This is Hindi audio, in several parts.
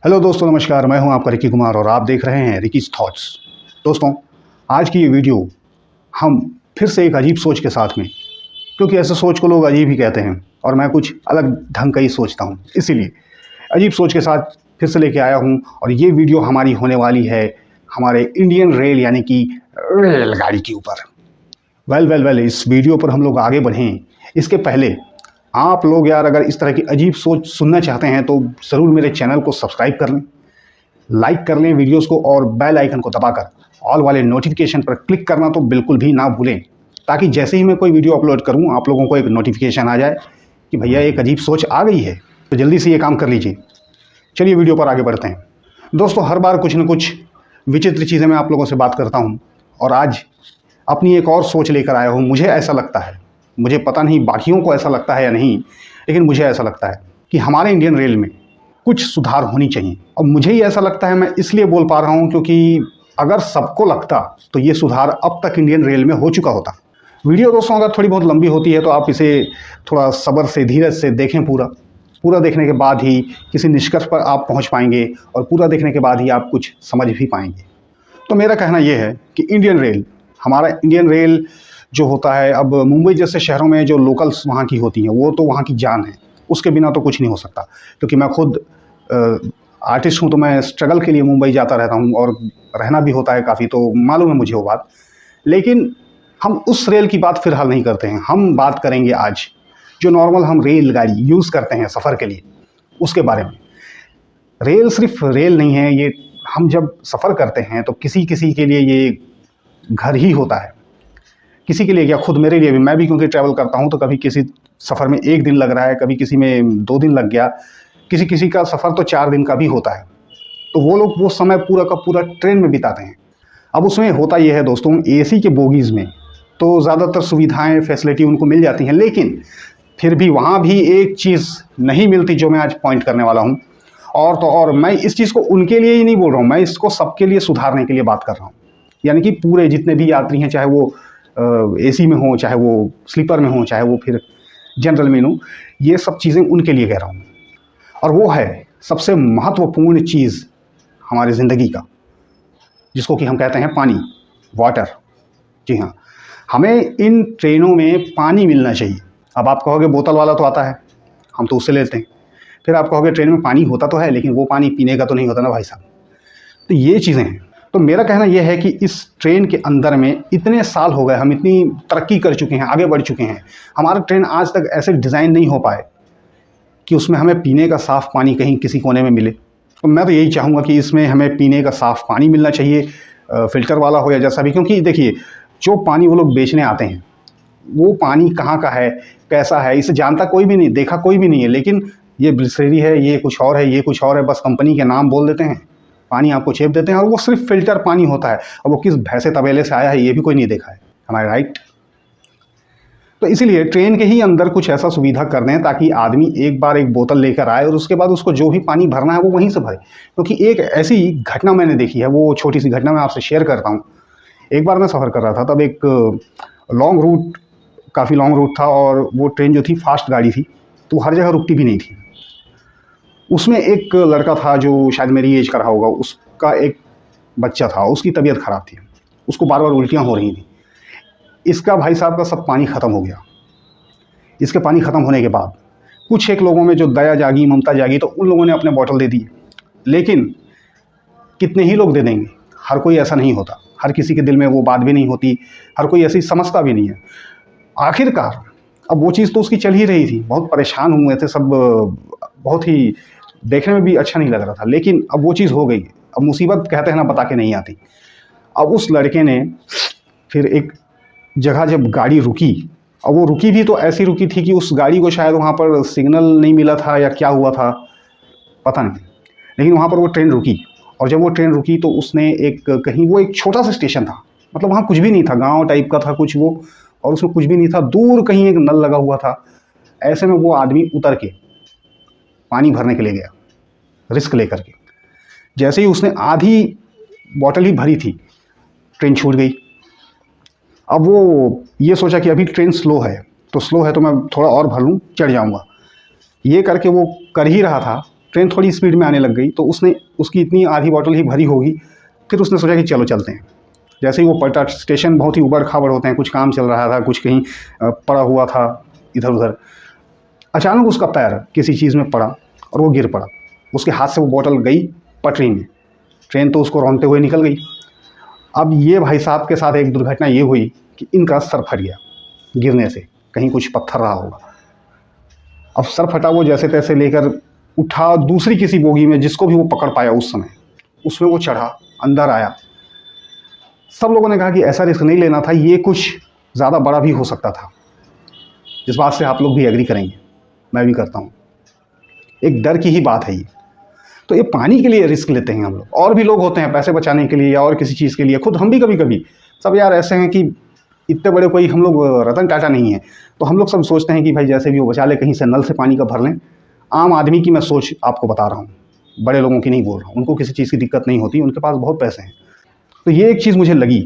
हेलो दोस्तों, नमस्कार। मैं हूं आपका रिकी कुमार और आप देख रहे हैं रिकीज थॉट्स। दोस्तों, आज की ये वीडियो हम फिर से एक अजीब सोच के साथ में, क्योंकि ऐसे सोच को लोग अजीब ही कहते हैं और मैं कुछ अलग ढंग का ही सोचता हूं, इसीलिए अजीब सोच के साथ फिर से लेके आया हूं। और ये वीडियो हमारी होने वाली है हमारे इंडियन रेल यानी कि रेलगाड़ी के ऊपर। वेल, इस वीडियो पर हम लोग आगे बढ़ें इसके पहले आप लोग यार अगर इस तरह की अजीब सोच सुनना चाहते हैं तो ज़रूर मेरे चैनल को सब्सक्राइब कर लें, लाइक कर लें वीडियोस को और बेल आइकन को दबाकर ऑल वाले नोटिफिकेशन पर क्लिक करना तो बिल्कुल भी ना भूलें, ताकि जैसे ही मैं कोई वीडियो अपलोड करूं आप लोगों को एक नोटिफिकेशन आ जाए कि भैया एक अजीब सोच आ गई है। तो जल्दी से ये काम कर लीजिए। चलिए वीडियो पर आगे बढ़ते हैं। दोस्तों, हर बार कुछ न कुछ विचित्र चीज़ें मैं आप लोगों से बात करता हूँ और आज अपनी एक और सोच लेकर आया हूँ। मुझे ऐसा लगता है, मुझे पता नहीं बाकियों को ऐसा लगता है या नहीं, लेकिन मुझे ऐसा लगता है कि हमारे इंडियन रेल में कुछ सुधार होनी चाहिए। और मुझे ही ऐसा लगता है, मैं इसलिए बोल पा रहा हूँ क्योंकि अगर सबको लगता तो ये सुधार अब तक इंडियन रेल में हो चुका होता। वीडियो दोस्तों अगर थोड़ी बहुत लंबी होती है तो आप इसे थोड़ा सब्र से, धीरज से देखें। पूरा देखने के बाद ही किसी निष्कर्ष पर आप पहुँच पाएंगे और पूरा देखने के बाद ही आप कुछ समझ भी पाएंगे। तो मेरा कहना यह है कि हमारा इंडियन रेल जो होता है, अब मुंबई जैसे शहरों में जो लोकल्स वहाँ की होती हैं वो तो वहाँ की जान है, उसके बिना तो कुछ नहीं हो सकता। क्योंकि मैं खुद आर्टिस्ट हूँ तो मैं स्ट्रगल के लिए मुंबई जाता रहता हूँ और रहना भी होता है काफ़ी, तो मालूम है मुझे वो बात। लेकिन हम उस रेल की बात फ़िलहाल नहीं करते हैं। हम बात करेंगे आज जो नॉर्मल हम रेलगाड़ी यूज़ करते हैं सफ़र के लिए, उसके बारे में। रेल सिर्फ रेल नहीं है, ये हम जब सफ़र करते हैं तो किसी किसी के लिए ये घर ही होता है। किसी के लिए क्या, खुद मेरे लिए भी, मैं भी क्योंकि ट्रैवल करता हूँ तो कभी किसी सफ़र में 1 दिन लग रहा है, कभी किसी में 2 दिन लग गया, किसी किसी का सफ़र तो 4 दिन का भी होता है। तो वो लोग वो समय पूरा का पूरा ट्रेन में बिताते हैं। अब उसमें होता ये है दोस्तों, एसी के बोगीज़ में तो ज़्यादातर सुविधाएं, फैसिलिटी उनको मिल जाती हैं, लेकिन फिर भी वहाँ भी एक चीज़ नहीं मिलती जो मैं आज पॉइंट करने वाला हूँ। और तो और मैं इस चीज़ को उनके लिए ही नहीं बोल रहा हूँ, मैं इसको सबके लिए सुधारने के लिए बात कर रहा हूँ। यानी कि पूरे जितने भी यात्री हैं, चाहे वो एसी में हो, चाहे वो स्लीपर में हो, चाहे वो फिर जनरल में हो, ये सब चीज़ें उनके लिए कह रहा हूँ। और वो है सबसे महत्वपूर्ण चीज़ हमारी ज़िंदगी का, जिसको कि हम कहते हैं पानी, वाटर। जी हाँ, हमें इन ट्रेनों में पानी मिलना चाहिए। अब आप कहोगे बोतल वाला तो आता है, हम तो उससे लेते हैं। फिर आप कहोगे ट्रेन में पानी होता तो है, लेकिन वो पानी पीने का तो नहीं होता ना भाई साहब। तो ये चीज़ें हैं। तो मेरा कहना यह है कि इस ट्रेन के अंदर में इतने साल हो गए, हम इतनी तरक्की कर चुके हैं, आगे बढ़ चुके हैं, हमारा ट्रेन आज तक ऐसे डिज़ाइन नहीं हो पाए कि उसमें हमें पीने का साफ़ पानी कहीं किसी कोने में मिले। तो मैं तो यही चाहूँगा कि इसमें हमें पीने का साफ़ पानी मिलना चाहिए, फ़िल्टर वाला हो या जैसा भी। क्योंकि देखिए, जो पानी वो लोग बेचने आते हैं वो पानी कहाँ का है, कैसा है, इसे जानता कोई भी नहीं, देखा कोई भी नहीं है। लेकिन ये बिसलेरी है, ये कुछ और है, ये कुछ और है, बस कंपनी के नाम बोल देते हैं, पानी आपको चेप देते हैं और वो सिर्फ फ़िल्टर पानी होता है। और वो किस भैंसे तबेले से आया है ये भी कोई नहीं देखा है। हमारे राइट? तो इसीलिए ट्रेन के ही अंदर कुछ ऐसा सुविधा कर दें ताकि आदमी एक बार एक बोतल लेकर आए और उसके बाद उसको जो भी पानी भरना है वो वहीं से भरे। क्योंकि एक ऐसी घटना मैंने देखी है, वो छोटी सी घटना मैं आपसे शेयर करता हूँ। एक बार मैं सफ़र कर रहा था, तब एक लॉन्ग रूट, काफ़ी लॉन्ग रूट था और वो ट्रेन जो थी फास्ट गाड़ी थी, तो हर जगह रुकती भी नहीं थी। उसमें एक लड़का था जो शायद मेरी एज का रहा होगा, उसका एक बच्चा था, उसकी तबीयत ख़राब थी, उसको बार बार उल्टियाँ हो रही थी। इसका भाई साहब का सब पानी ख़त्म हो गया। इसके पानी ख़त्म होने के बाद कुछ एक लोगों में जो दया जागी, ममता जागी, तो उन लोगों ने अपने बॉटल दे दिए। लेकिन कितने ही लोग दे देंगे, हर कोई ऐसा नहीं होता, हर किसी के दिल में वो बात भी नहीं होती, हर कोई ऐसी समझता भी नहीं है। आखिरकार अब वो चीज़ तो उसकी चल ही रही थी, बहुत परेशान हुए थे सब, बहुत ही देखने में भी अच्छा नहीं लग रहा था। लेकिन अब वो चीज़ हो गई। अब मुसीबत कहते हैं ना, बता के नहीं आती। अब उस लड़के ने फिर एक जगह जब गाड़ी रुकी, और वो रुकी भी तो ऐसी रुकी थी कि उस गाड़ी को शायद वहाँ पर सिग्नल नहीं मिला था या क्या हुआ था पता नहीं, लेकिन वहाँ पर वो ट्रेन रुकी। और जब वो ट्रेन रुकी तो उसने एक कहीं, वो एक छोटा सा स्टेशन था, मतलब वहाँ कुछ भी नहीं था, गाँव टाइप का था कुछ वो, और उसमें कुछ भी नहीं था, दूर कहीं एक नल लगा हुआ था। ऐसे में वो आदमी उतर के पानी भरने के लिए गया, रिस्क लेकर के। जैसे ही उसने आधी बॉटल ही भरी थी, ट्रेन छूट गई। अब वो ये सोचा कि अभी ट्रेन स्लो है तो मैं थोड़ा और भर लूँ, चढ़ जाऊँगा। ये करके वो कर ही रहा था, ट्रेन थोड़ी स्पीड में आने लग गई तो उसने उसकी इतनी आधी बॉटल ही भरी होगी, फिर उसने सोचा कि चलो चलते हैं। जैसे ही वो पलटा, स्टेशन बहुत ही उबड़ खाबड़ होते हैं, कुछ काम चल रहा था, कुछ कहीं पड़ा हुआ था इधर उधर, अचानक उसका पैर किसी चीज़ में पड़ा और वो गिर पड़ा। उसके हाथ से वो बोतल गई पटरी में, ट्रेन तो उसको रौंदते हुए निकल गई। अब ये भाई साहब के साथ एक दुर्घटना ये हुई कि इनका सर फट गया गिरने से, कहीं कुछ पत्थर रहा होगा। अब सर फटा, वो जैसे तैसे लेकर उठा दूसरी किसी बोगी में, जिसको भी वो पकड़ पाया उस समय, उसमें वो चढ़ा, अंदर आया। सब लोगों ने कहा कि ऐसा रिस्क नहीं लेना था, ये कुछ ज़्यादा बड़ा भी हो सकता था। इस बात से आप लोग भी एग्री करेंगे, मैं भी करता हूँ। एक डर की ही बात है ये। तो ये पानी के लिए रिस्क लेते हैं हम लोग, और भी लोग होते हैं पैसे बचाने के लिए या और किसी चीज़ के लिए, खुद हम भी कभी कभी सब यार ऐसे हैं कि इतने बड़े कोई हम लोग रतन टाटा नहीं है, तो हम लोग सब सोचते हैं कि भाई जैसे भी वो बचा ले, कहीं से नल से पानी का भर लें। आम आदमी की मैं सोच आपको बता रहा हूँ, बड़े लोगों की नहीं बोल रहा हूँ। उनको किसी चीज़ की दिक्कत नहीं होती, उनके पास बहुत पैसे हैं। तो ये एक चीज़ मुझे लगी,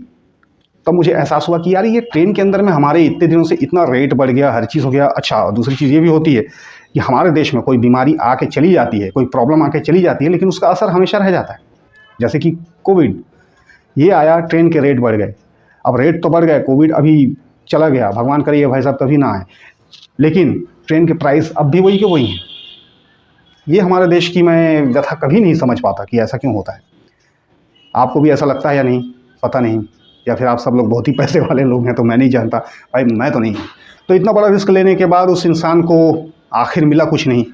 तब मुझे एहसास हुआ कि यार ये ट्रेन के अंदर में हमारे इतने दिनों से इतना रेट बढ़ गया, हर चीज़ हो गया। अच्छा, दूसरी चीज़ ये भी होती है कि हमारे देश में कोई बीमारी आके चली जाती है, कोई प्रॉब्लम आके चली जाती है, लेकिन उसका असर हमेशा रह जाता है। जैसे कि कोविड, ये आया, ट्रेन के रेट बढ़ गए। अब रेट तो बढ़ गए, कोविड अभी चला गया, भगवान करिए भाई साहब कभी ना आए, लेकिन ट्रेन के प्राइस अब भी वही के वही हैं। ये हमारे देश की मैं व्यथा कभी नहीं समझ पाता कि ऐसा क्यों होता है। आपको भी ऐसा लगता है या नहीं, पता नहीं, या फिर आप सब लोग बहुत ही पैसे वाले लोग हैं तो मैं नहीं जानता। भाई मैं तो नहीं हूँ। तो इतना बड़ा रिस्क लेने के बाद उस इंसान को आखिर मिला कुछ नहीं,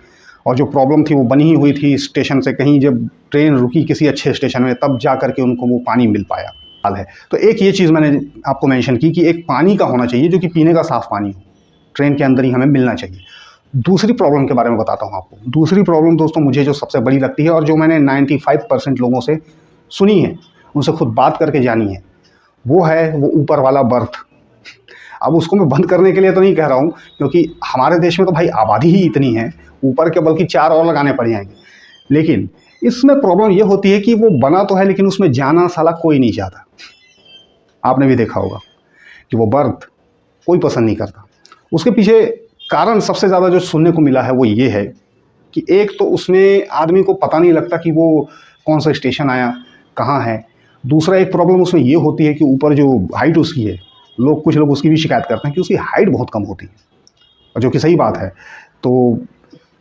और जो प्रॉब्लम थी वो बनी ही हुई थी स्टेशन से कहीं, जब ट्रेन रुकी किसी अच्छे स्टेशन में, तब जा करके उनको वो पानी मिल पाया हाल है। तो एक ये चीज़ मैंने आपको मेंशन की कि एक पानी का होना चाहिए जो कि पीने का साफ़ पानी हो, ट्रेन के अंदर ही हमें मिलना चाहिए। दूसरी प्रॉब्लम के बारे में बताता हूँ आपको। दूसरी प्रॉब्लम दोस्तों मुझे जो सबसे बड़ी लगती है, और जो मैंने 95% लोगों से सुनी है, उनसे खुद बात करके जानी है, वो है वो ऊपर वाला बर्थ। अब उसको मैं बंद करने के लिए तो नहीं कह रहा हूँ, क्योंकि हमारे देश में तो भाई आबादी ही इतनी है, ऊपर के बल्कि 4 और लगाने पड़ जाएंगे। लेकिन इसमें प्रॉब्लम ये होती है कि वो बना तो है, लेकिन उसमें जाना साला कोई नहीं चाहता। आपने भी देखा होगा कि वो बर्थ कोई पसंद नहीं करता। उसके पीछे कारण सबसे ज़्यादा जो सुनने को मिला है वो ये है कि एक तो उसमें आदमी को पता नहीं लगता कि वो कौन सा स्टेशन आया, कहाँ है। दूसरा एक प्रॉब्लम उसमें ये होती है कि ऊपर जो हाइट उसकी है, कुछ लोग उसकी भी शिकायत करते हैं कि उसकी हाइट बहुत कम होती है, और जो कि सही बात है। तो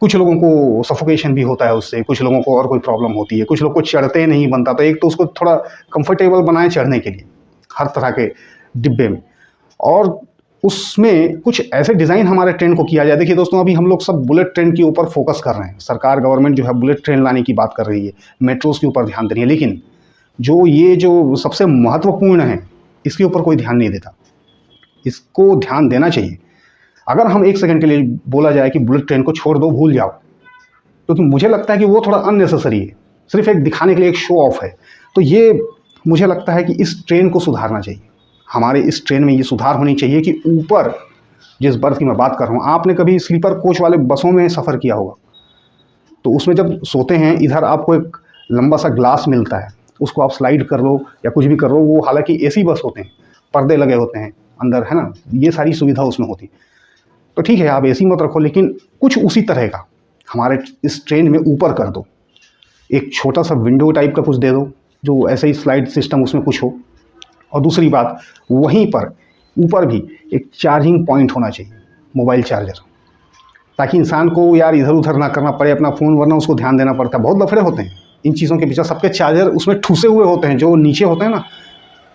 कुछ लोगों को सफोकेशन भी होता है उससे, कुछ लोगों को और कोई प्रॉब्लम होती है, कुछ लोग को चढ़ते नहीं बनता। तो एक तो उसको थोड़ा कंफर्टेबल बनाए चढ़ने के लिए हर तरह के डिब्बे में, और उसमें कुछ ऐसे डिज़ाइन हमारे ट्रेन को किया जाए। देखिए दोस्तों, अभी हम लोग सब बुलेट ट्रेन के ऊपर फोकस कर रहे हैं, सरकार गवर्नमेंट जो है बुलेट ट्रेन लाने की बात कर रही है, मेट्रोज़ के ऊपर ध्यान दे रही है, लेकिन जो सबसे महत्वपूर्ण है इसके ऊपर कोई ध्यान नहीं देता। इसको ध्यान देना चाहिए। अगर हम एक सेकंड के लिए बोला जाए कि बुलेट ट्रेन को छोड़ दो, भूल जाओ, क्योंकि मुझे लगता है कि वो थोड़ा अननेसेसरी है, सिर्फ एक दिखाने के लिए, एक शो ऑफ है। तो ये मुझे लगता है कि इस ट्रेन को सुधारना चाहिए। हमारे इस ट्रेन में ये सुधार होनी चाहिए कि ऊपर जिस बर्थ की मैं बात कर रहा हूँ, आपने कभी स्लीपर कोच वाले बसों में सफ़र किया होगा, तो उसमें जब सोते हैं इधर आपको एक लंबा सा ग्लास मिलता है, उसको आप स्लाइड कर लो या कुछ भी कर लो। वो हालांकि एसी बस होते हैं, पर्दे लगे होते हैं अंदर, है ना, ये सारी सुविधा उसमें होती। तो ठीक है, आप एसी मत रखो, लेकिन कुछ उसी तरह का हमारे इस ट्रेन में ऊपर कर दो। एक छोटा सा विंडो टाइप का कुछ दे दो, जो ऐसे ही स्लाइड सिस्टम उसमें कुछ हो। और दूसरी बात, वहीं पर ऊपर भी एक चार्जिंग पॉइंट होना चाहिए, मोबाइल चार्जर, ताकि इंसान को यार इधर उधर ना करना पड़े अपना फ़ोन, वरना उसको ध्यान देना पड़ता है। बहुत लफड़े होते हैं इन चीज़ों के पीछे। सबके चार्जर उसमें ठूसे हुए होते हैं, जो नीचे होते हैं ना,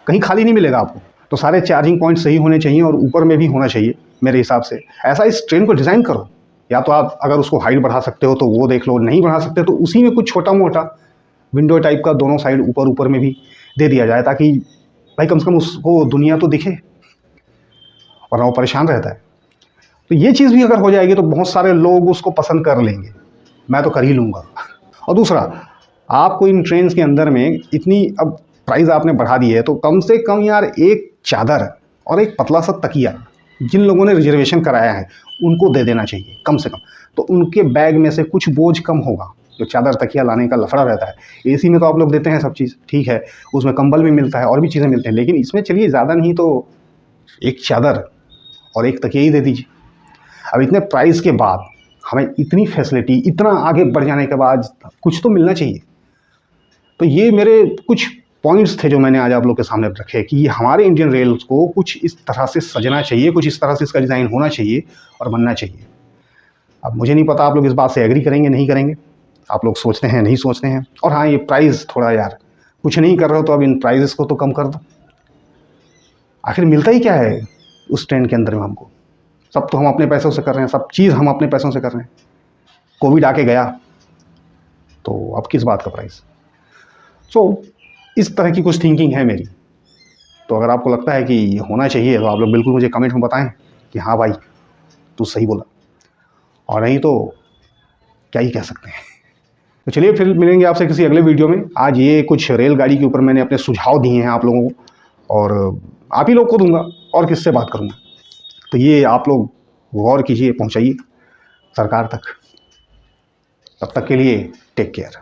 कहीं खाली नहीं मिलेगा आपको। तो सारे चार्जिंग पॉइंट सही होने चाहिए, और ऊपर में भी होना चाहिए मेरे हिसाब से। ऐसा इस ट्रेन को डिज़ाइन करो। या तो आप अगर उसको हाइट बढ़ा सकते हो तो वो देख लो, नहीं बढ़ा सकते तो उसी में कुछ छोटा मोटा विंडो टाइप का दोनों साइड ऊपर में भी दे दिया जाए, ताकि भाई कम से कम उसको दुनिया तो दिखे, वरना वो परेशान रहता है। तो ये चीज़ भी अगर हो जाएगी तो बहुत सारे लोग उसको पसंद कर लेंगे, मैं तो कर ही लूँगा। और दूसरा, आपको इन ट्रेन के अंदर में इतनी अब प्राइस आपने बढ़ा दी है, तो कम से कम यार एक चादर और एक पतला सा तकिया जिन लोगों ने रिजर्वेशन कराया है उनको दे देना चाहिए कम से कम। तो उनके बैग में से कुछ बोझ कम होगा। जो चादर तकिया लाने का लफड़ा रहता है, एसी में तो आप लोग देते हैं सब चीज़, ठीक है, उसमें कंबल भी मिलता है और भी चीज़ें मिलते हैं, लेकिन इसमें चलिए ज़्यादा नहीं तो एक चादर और एक तकिया ही दे दीजिए। अब इतने प्राइस के बाद हमें इतनी फैसिलिटी, इतना आगे बढ़ जाने के बाद कुछ तो मिलना चाहिए। तो ये मेरे कुछ पॉइंट्स थे जो मैंने आज आप लोग के सामने रखे कि हमारे इंडियन रेल्स को कुछ इस तरह से सजना चाहिए, कुछ इस तरह से इसका डिज़ाइन होना चाहिए और बनना चाहिए। अब मुझे नहीं पता आप लोग इस बात से एग्री करेंगे नहीं करेंगे, आप लोग सोचते हैं नहीं सोचते हैं। और हाँ, ये प्राइस थोड़ा यार, कुछ नहीं कर रहे हो तो अब इन प्राइजेस को तो कम कर दो। आखिर मिलता ही क्या है उस ट्रेन के अंदर में हमको? सब तो हम अपने पैसों से कर रहे हैं, सब चीज़ हम अपने पैसों से कर रहे हैं। कोविड आके गया तो अब किस बात का प्राइस? इस तरह की कुछ थिंकिंग है मेरी। तो अगर आपको लगता है कि होना चाहिए तो आप लोग बिल्कुल मुझे कमेंट में बताएं कि हाँ भाई तू सही बोला, और नहीं तो क्या ही कह सकते हैं। तो चलिए फिर मिलेंगे आपसे किसी अगले वीडियो में। आज ये कुछ रेलगाड़ी के ऊपर मैंने अपने सुझाव दिए हैं आप लोगों को, और आप ही लोग को दूंगा, और किससे बात करूंगा। तो ये आप लोग गौर कीजिए, पहुंचाइए सरकार तक। तब तक के लिए टेक केयर।